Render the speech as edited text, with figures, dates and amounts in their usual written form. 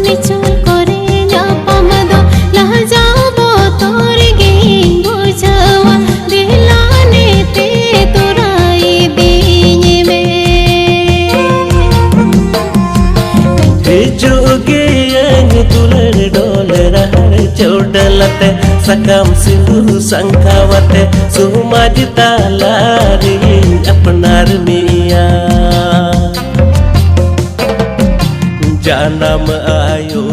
निचुल करे ᱧᱟᱯᱟᱢ ᱫᱚ ᱞᱟᱡᱟᱣ ᱵᱚᱛᱚᱨ ᱜᱮᱧ ᱵᱩᱡᱷᱟᱹᱣᱟ ᱫᱮᱞᱟᱱᱮ ᱛᱮ ᱛᱚᱨᱟᱭ ᱫᱤᱧ ᱢᱮ हिजुगे दुलर डोलर चौडलते सकम सिंदूर संखावते सुमाज तालारी अपनार मिया जानम आयो